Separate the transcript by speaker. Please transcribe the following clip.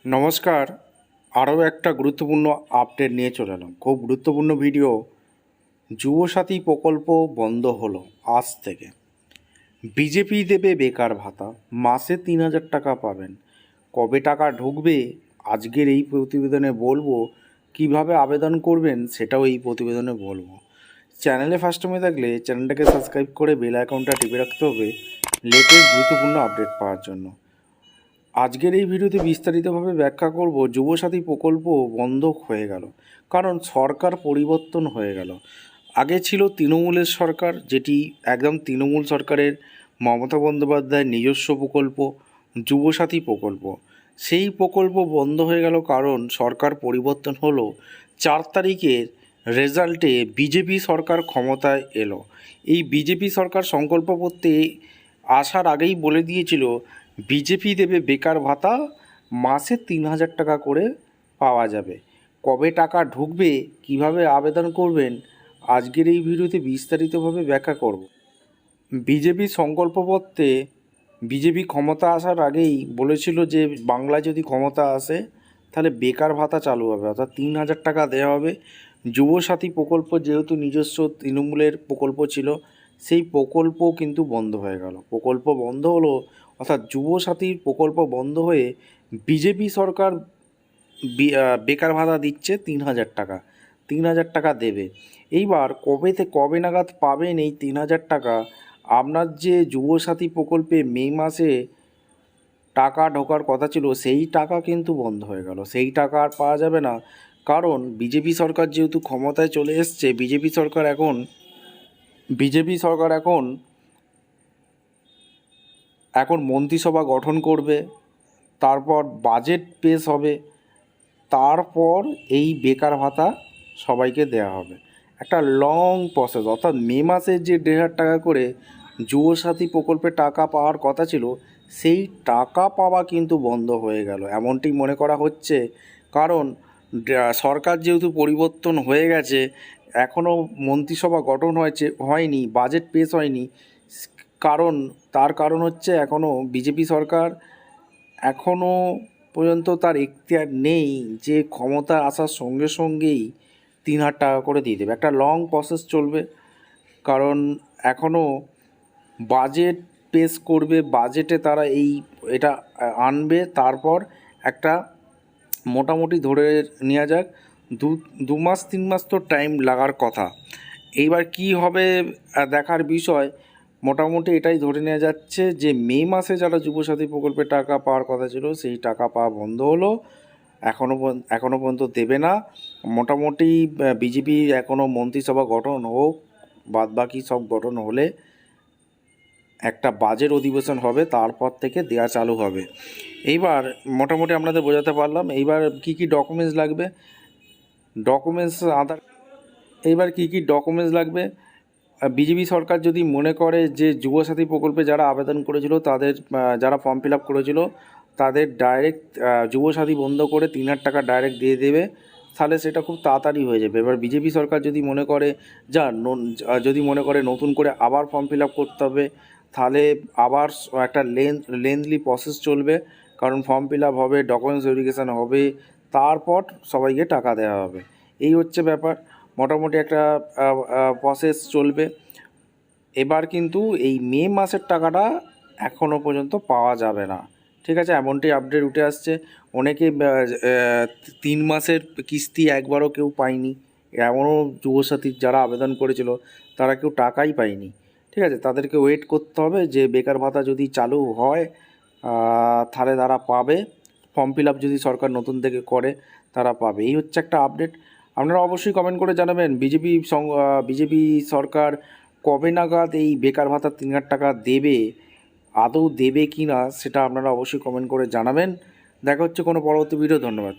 Speaker 1: নমস্কার। আরও একটা গুরুত্বপূর্ণ আপডেট নিয়ে চলে এলাম। খুব গুরুত্বপূর্ণ ভিডিও। যুবসাথী প্রকল্প বন্ধ হলো আজ থেকে। বিজেপি দেবে বেকার ভাতা, মাসে 3,000 টাকা পাবেন। কবে টাকা ঢুকবে আজকের এই প্রতিবেদনে বলবো। কিভাবে আবেদন করবেন সেটাও এই প্রতিবেদনে বলবো। চ্যানেলে ফার্স্ট টাইমে থাকলে চ্যানেলটাকে সাবস্ক্রাইব করে বেল আইকনটা টিপে রাখতে হবে লেটেস্ট গুরুত্বপূর্ণ আপডেট পাওয়ার জন্য। আজকের এই ভিডিওতে বিস্তারিতভাবে ব্যাখ্যা করব যুবসাথী প্রকল্প বন্ধ হয়ে গেল কারণ সরকার পরিবর্তন হয়ে গেল। আগে ছিল তৃণমূলের সরকার, যেটি একদম তৃণমূল সরকারের মমতা বন্দ্যোপাধ্যায়ের নিজস্ব প্রকল্প যুবসাথী প্রকল্প। সেই প্রকল্প বন্ধ হয়ে গেল কারণ সরকার পরিবর্তন হলো। 4 তারিখের রেজাল্টে বিজেপি সরকার ক্ষমতায় এলো। এই বিজেপি সরকার সংকল্প করতে আসার আগেই বলে দিয়েছিল বিজেপি দেবে বেকার ভাতা, মাসে 3,000 টাকা করে পাওয়া যাবে। কবে টাকা ঢুকবে, কিভাবে আবেদন করবেন, আজকের এই ভিডিওতে বিস্তারিতভাবে ব্যাখ্যা করব। বিজেপি সংকল্পপত্রে বিজেপি ক্ষমতা আসার আগেই বলেছিল যে বাংলায় যদি ক্ষমতা আসে তাহলে বেকার ভাতা চালু হবে, অর্থাৎ 3,000 টাকা দেওয়া হবে। যুবসাথী প্রকল্প যেহেতু নিজস্ব তৃণমূলের প্রকল্প ছিল, সেই প্রকল্প কিন্তু বন্ধ হয়ে গেল। প্রকল্প বন্ধ হলো, অর্থাৎ যুবসাথীর প্রকল্প বন্ধ হয়ে বিজেপি সরকার বেকার ভাতা দিচ্ছে 3,000 টাকা। 3,000 টাকা দেবে। এইবার কবে নাগাদ পাবেন এই 3,000 টাকা? আপনার যে যুবসাথী প্রকল্পে মে মাসে টাকা ঢোকার কথা ছিল সেই টাকা কিন্তু বন্ধ হয়ে গেল। সেই টাকা আর পাওয়া যাবে না, কারণ বিজেপি সরকার যেহেতু ক্ষমতায় চলে এসছে। বিজেপি সরকার এখন মন্ত্রিসভা গঠন করবে, তারপর বাজেট পেশ হবে, তারপর এই বেকার ভাতা সবাইকে দেওয়া হবে। একটা লং প্রসেস, অর্থাৎ মে মাসে যে 1,500 টাকা করে যুবসাথী প্রকল্পে টাকা পাওয়ার কথা ছিল সেই টাকা পাওয়া কিন্তু বন্ধ হয়ে গেল, এমনটি মনে করা হচ্ছে। কারণ সরকার যেহেতু পরিবর্তন হয়ে গেছে, এখনও মন্ত্রিসভা গঠন হয়নি, বাজেট পেশ হয়নি। তার কারণ হচ্ছে এখনও বিজেপি সরকার এখনও পর্যন্ত তার এখতিয়ার নেই যে ক্ষমতা আসার সঙ্গে সঙ্গেই 3,000 টাকা করে দিয়ে দেবে। একটা লং প্রসেস চলবে, কারণ এখনও বাজেট পেশ করবে, বাজেটে তারা এটা আনবে। তারপর একটা মোটামুটি ধরে নেওয়া যাক 2 মাস 3 মাস তো টাইম লাগার কথা। এইবার কি হবে দেখার বিষয়। মোটামুটি এটাই ধরে নেওয়া যাচ্ছে যে মে মাসে যারা যুবসাথী প্রকল্পে টাকা পাওয়ার কথা ছিল সেই টাকা পাওয়া বন্ধ হলো, এখনও পর্যন্ত দেবে না। মোটামুটি বিজেপি এখনও মন্ত্রিসভা গঠন হোক, বাদবাকি সব গঠন হলে একটা বাজেট অধিবেশন হবে, তারপর থেকে দেওয়া চালু হবে। এইবার মোটামুটি আপনাদের বোঝাতে পারলাম। এইবার কি কি ডকুমেন্টস লাগবে, বিজেপি সরকার যদি মনে করে যে যুবসাথী প্রকল্পে যারা আবেদন করেছিল তাদের যারা ফর্ম ফিল আপ করেছিল তাদের ডাইরেক্ট যুবসাথী বন্ধ করে 3,000 টাকা ডাইরেক্ট দিয়ে দেবে, তাহলে সেটা খুব তাড়াতাড়ি হয়ে যাবে। এবার বিজেপি সরকার যদি মনে করে নতুন করে আবার ফর্ম ফিল আপ করতে হবে, তাহলে আবার একটা লেন্থলি প্রসেস চলবে। কারণ ফর্ম ফিল আপ হবে, ডকুমেন্টস ভেরিফিকেশান হবে, তারপর সবাইকে টাকা দেওয়া হবে। এই হচ্ছে ব্যাপার। মোটামুটি একটা প্রসেস চলবে। এবার কিন্তু এই মে মাসের টাকাটা এখনও পর্যন্ত পাওয়া যাবে না, ঠিক আছে? এমনটি আপডেট উঠে আসছে। অনেকে 3 মাসের কিস্তি একবারও কেউ পায়নি। এমনও যুবসাথীর যারা আবেদন করেছিল তারা কেউ টাকাই পায়নি, ঠিক আছে? তাদেরকে ওয়েট করতে হবে যে বেকার ভাতা যদি চালু হয় তাহলে তারা পাবে। ফর্ম ফিল আপ যদি সরকার নতুন থেকে করে তারা পাবে। এই হচ্ছে একটা আপডেট। আপনারা অবশ্যই কমেন্ট করে জানাবেন বিজেপি সরকার কবে নাগাদ এই বেকার ভাতা 3,000 টাকা দেবে, আদৌ দেবে কি না সেটা আপনারা অবশ্যই কমেন্ট করে জানাবেন। দেখা হচ্ছে কোনো পরবর্তী ভিডিও। ধন্যবাদ।